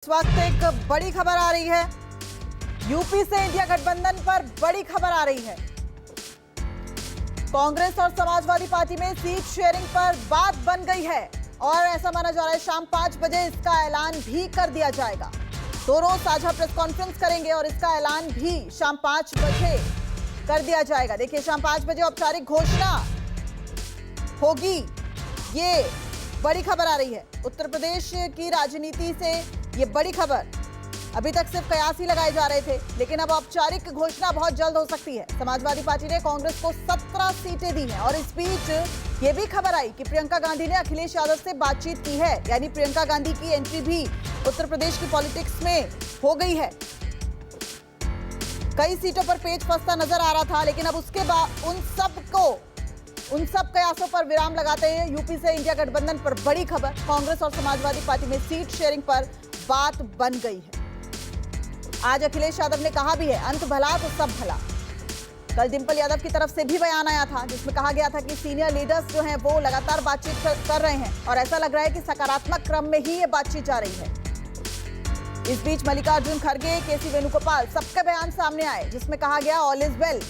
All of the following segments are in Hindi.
इस वक्त एक बड़ी खबर आ रही है। यूपी से इंडिया गठबंधन पर बड़ी खबर आ रही है। कांग्रेस और समाजवादी पार्टी में सीट शेयरिंग पर बात बन गई है और ऐसा माना जा रहा है शाम 5 बजे इसका ऐलान भी कर दिया जाएगा। दोनों साझा प्रेस कॉन्फ्रेंस करेंगे और इसका ऐलान भी शाम 5 बजे कर दिया जाएगा। देखिए, शाम 5 बजे औपचारिक घोषणा होगी। ये बड़ी खबर आ रही है। उत्तर प्रदेश की राजनीति से ये बड़ी खबर। अभी तक सिर्फ कयास ही लगाए जा रहे थे, लेकिन अब औपचारिक घोषणा बहुत जल्द हो सकती है। समाजवादी पार्टी ने कांग्रेस को 17 सीटें दी हैं और इस बीच ये भी खबर आई कि प्रियंका गांधी ने अखिलेश यादव से बातचीत की है। यानी प्रियंका गांधी की एंट्री भी उत्तर प्रदेश की पॉलिटिक्स में हो गई है। कई सीटों पर पेच फंसता नजर आ रहा था, लेकिन अब उसके बाद उन सब कयासों पर विराम लगाते हैं यूपी से इंडिया गठबंधन पर बड़ी खबर। कांग्रेस और समाजवादी पार्टी में सीट शेयरिंग पर बात बन गई है। आज अखिलेश यादव ने कहा भी है, अंत भला तो सब भला। कल डिंपल यादव की तरफ से भी बयान आया था, जिसमें कहा गया था कि सीनियर लीडर्स जो हैं वो लगातार बातचीत कर रहे हैं और ऐसा लग रहा है कि सकारात्मक क्रम में ही ये बातचीत जा रही है। इस बीच मल्लिकार्जुन खड़गे, केसी वेणुगोपाल, सबके बयान सामने आए, जिसमें कहा गया ऑल इज वेल।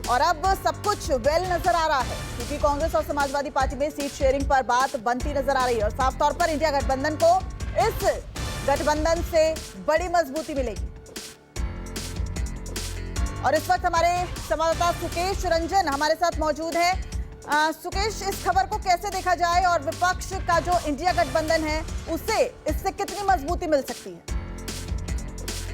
और अब सब कुछ वेल नजर आ रहा है, क्योंकि कांग्रेस और समाजवादी पार्टी में सीट शेयरिंग पर बात बनती नजर आ रही है और साफ तौर पर इंडिया गठबंधन को इस गठबंधन से बड़ी मजबूती मिलेगी। और इस वक्त हमारे संवाददाता सुकेश रंजन हमारे साथ मौजूद है। सुकेश, इस खबर को कैसे देखा जाए और विपक्ष का जो इंडिया गठबंधन है उसे इससे कितनी मजबूती मिल सकती है?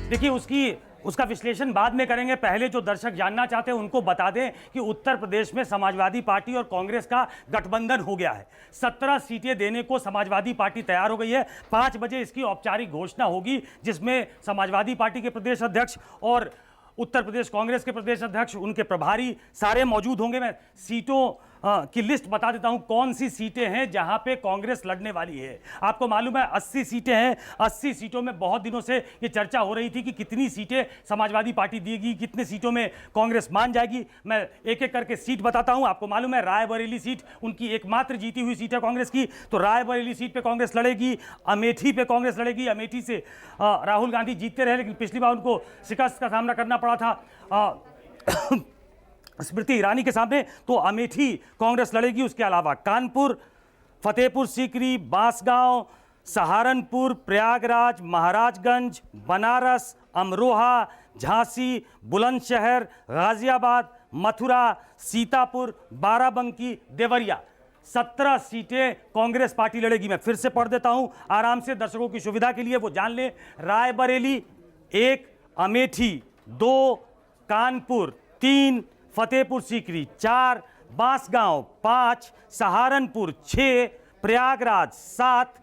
देखिए, उसका विश्लेषण बाद में करेंगे। पहले जो दर्शक जानना चाहते हैं उनको बता दें कि उत्तर प्रदेश में समाजवादी पार्टी और कांग्रेस का गठबंधन हो गया है। 17 सीटें देने को समाजवादी पार्टी तैयार हो गई है। 5 बजे इसकी औपचारिक घोषणा होगी, जिसमें समाजवादी पार्टी के प्रदेश अध्यक्ष और उत्तर प्रदेश कांग्रेस के प्रदेश अध्यक्ष, उनके प्रभारी सारे मौजूद होंगे। मैं सीटों की लिस्ट बता देता हूं, कौन सी सीटें हैं जहां पे कांग्रेस लड़ने वाली है। आपको मालूम है 80 सीटें हैं। 80 सीटों में बहुत दिनों से ये चर्चा हो रही थी कि कितनी सीटें समाजवादी पार्टी देगी, कितने सीटों में कांग्रेस मान जाएगी। मैं एक एक करके सीट बताता हूं। आपको मालूम है रायबरेली सीट उनकी एकमात्र जीती हुई सीट है कांग्रेस की, तो रायबरेली सीट पे कांग्रेस लड़ेगी। अमेठी पे कांग्रेस लड़ेगी। अमेठी से राहुल गांधी जीतते रहे, लेकिन पिछली बार उनको शिकस्त का सामना करना पड़ा था स्मृति ईरानी के सामने, तो अमेठी कांग्रेस लड़ेगी। उसके अलावा कानपुर, फतेहपुर सीकरी, बांसगांव, सहारनपुर, प्रयागराज, महाराजगंज, बनारस, अमरोहा, झांसी, बुलंदशहर, गाजियाबाद, मथुरा, सीतापुर, बाराबंकी, देवरिया, 17 सीटें कांग्रेस पार्टी लड़ेगी। मैं फिर से पढ़ देता हूं आराम से, दर्शकों की सुविधा के लिए वो जान लें। रायबरेली 1, अमेठी 2, कानपुर 3, फतेहपुर सीकरी 4, बांसगांव 5, सहारनपुर 6, प्रयागराज 7,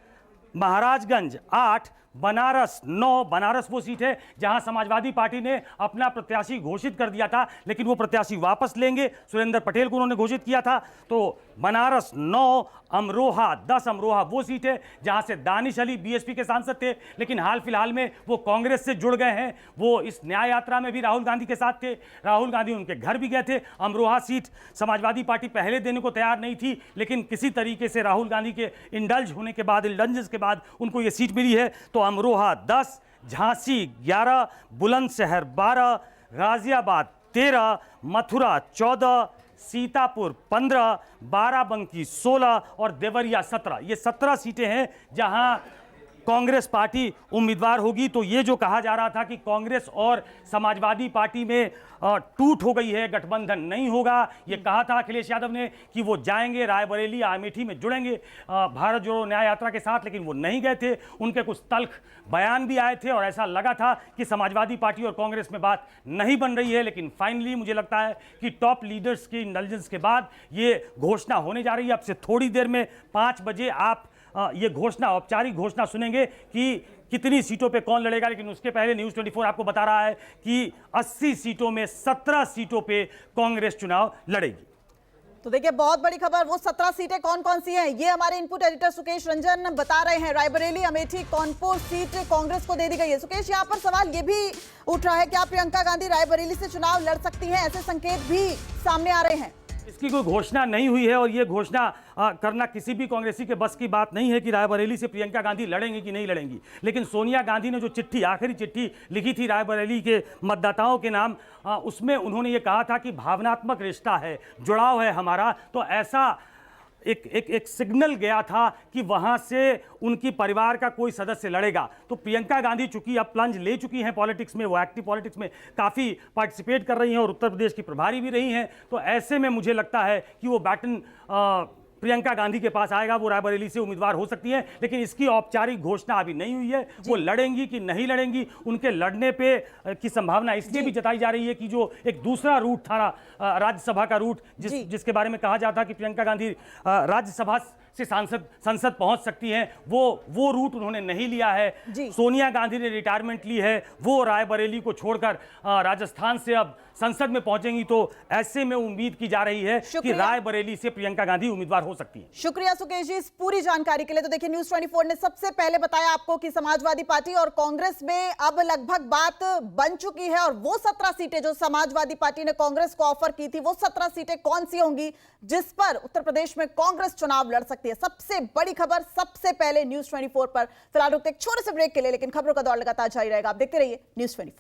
महाराजगंज 8, बनारस 9। बनारस वो सीट है जहां समाजवादी पार्टी ने अपना प्रत्याशी घोषित कर दिया था, लेकिन वो प्रत्याशी वापस लेंगे। सुरेंद्र पटेल को उन्होंने घोषित किया था, तो बनारस 9, अमरोहा 10। अमरोहा वो सीट है जहां से दानिश अली बीएसपी के सांसद थे, लेकिन हाल फिलहाल में वो कांग्रेस से जुड़ गए हैं। वो इस न्याय यात्रा में भी राहुल गांधी के साथ थे। राहुल गांधी उनके घर भी गए थे। अमरोहा सीट समाजवादी पार्टी पहले देने को तैयार नहीं थी, लेकिन किसी तरीके से राहुल गांधी के इंडल्जेंस के बाद उनको ये सीट मिली है। तो अमरोहा 10, झांसी 11, बुलंदशहर 12, गाजियाबाद 13, मथुरा 14, सीतापुर 15, बाराबंकी 16 और देवरिया 17। ये 17 सीटें हैं जहां कांग्रेस पार्टी उम्मीदवार होगी। तो ये जो कहा जा रहा था कि कांग्रेस और समाजवादी पार्टी में टूट हो गई है, गठबंधन नहीं होगा, ये कहा था अखिलेश यादव ने कि वो जाएंगे रायबरेली या अमेठी में जुड़ेंगे भारत जोड़ो न्याय यात्रा के साथ, लेकिन वो नहीं गए थे। उनके कुछ तल्ख बयान भी आए थे और ऐसा लगा था कि समाजवादी पार्टी और कांग्रेस में बात नहीं बन रही है। लेकिन फाइनली मुझे लगता है कि टॉप लीडर्स की इंटेलिजेंस के बाद ये घोषणा होने जा रही है। अब से थोड़ी देर में 5 बजे आप ये घोषणा, औपचारिक घोषणा सुनेंगे कि कितनी सीटों पे कौन लड़ेगा। लेकिन उसके पहले न्यूज़ 24 आपको बता रहा है कि 80 सीटों में 17 सीटों पे कांग्रेस चुनाव लड़ेगी। तो देखिए, बहुत बड़ी खबर। वो 17 सीटें कौन कौन सी हैं, ये हमारे इनपुट एडिटर सुकेश रंजन बता रहे हैं। रायबरेली, अमेठी, कानपुर सीट कांग्रेस को दे दी गई है। सुकेश, यहाँ पर सवाल ये भी उठ रहा है, क्या प्रियंका गांधी रायबरेली से चुनाव लड़ सकती हैं? ऐसे संकेत भी सामने आ रहे हैं। इसकी कोई घोषणा नहीं हुई है और ये घोषणा करना किसी भी कांग्रेसी के बस की बात नहीं है कि रायबरेली से प्रियंका गांधी लड़ेंगी कि नहीं लड़ेंगी। लेकिन सोनिया गांधी ने जो चिट्ठी, आखिरी चिट्ठी लिखी थी रायबरेली के मतदाताओं के नाम, उसमें उन्होंने ये कहा था कि भावनात्मक रिश्ता है, जुड़ाव है हमारा। तो ऐसा एक सिग्नल गया था कि वहां से उनकी परिवार का कोई सदस्य लड़ेगा। तो प्रियंका गांधी चूंकि अब प्लंज ले चुकी हैं पॉलिटिक्स में, वो एक्टिव पॉलिटिक्स में काफ़ी पार्टिसिपेट कर रही हैं और उत्तर प्रदेश की प्रभारी भी रही हैं, तो ऐसे में मुझे लगता है कि वो बैटन प्रियंका गांधी के पास आएगा, वो रायबरेली से उम्मीदवार हो सकती है। लेकिन इसकी औपचारिक घोषणा अभी नहीं हुई है, वो लड़ेंगी कि नहीं लड़ेंगी, उनके लड़ने पे की संभावना इसलिए भी जताई जा रही है कि जो एक दूसरा रूट था राज्यसभा का रूट, जिसके बारे में कहा जाता कि प्रियंका गांधी राज्यसभा से संसद पहुंच सकती हैं, वो रूट उन्होंने नहीं लिया है। सोनिया गांधी ने रिटायरमेंट ली है, वो रायबरेली को छोड़कर राजस्थान से अब संसद में पहुंचेंगी। तो ऐसे में उम्मीद की जा रही है कि रायबरेली से प्रियंका गांधी उम्मीदवार हो सकती है। शुक्रिया सुकेश जी इस पूरी जानकारी के लिए। तो देखिए, न्यूज़ 24 ने सबसे पहले बताया आपको कि समाजवादी पार्टी और कांग्रेस में अब लगभग बात बन चुकी है और वो 17 सीटें जो समाजवादी पार्टी ने कांग्रेस को ऑफर की थी, वो 17 सीटें कौन सी होंगी जिस पर उत्तर प्रदेश में कांग्रेस चुनाव लड़ सकती है। सबसे बड़ी खबर सबसे पहले न्यूज़ 24 पर। फिलहाल रुकते एक छोटे से ब्रेक के लिए, लेकिन खबरों का दौर लगातार जारी रहेगा। आप देखते रहिए न्यूज़ 24।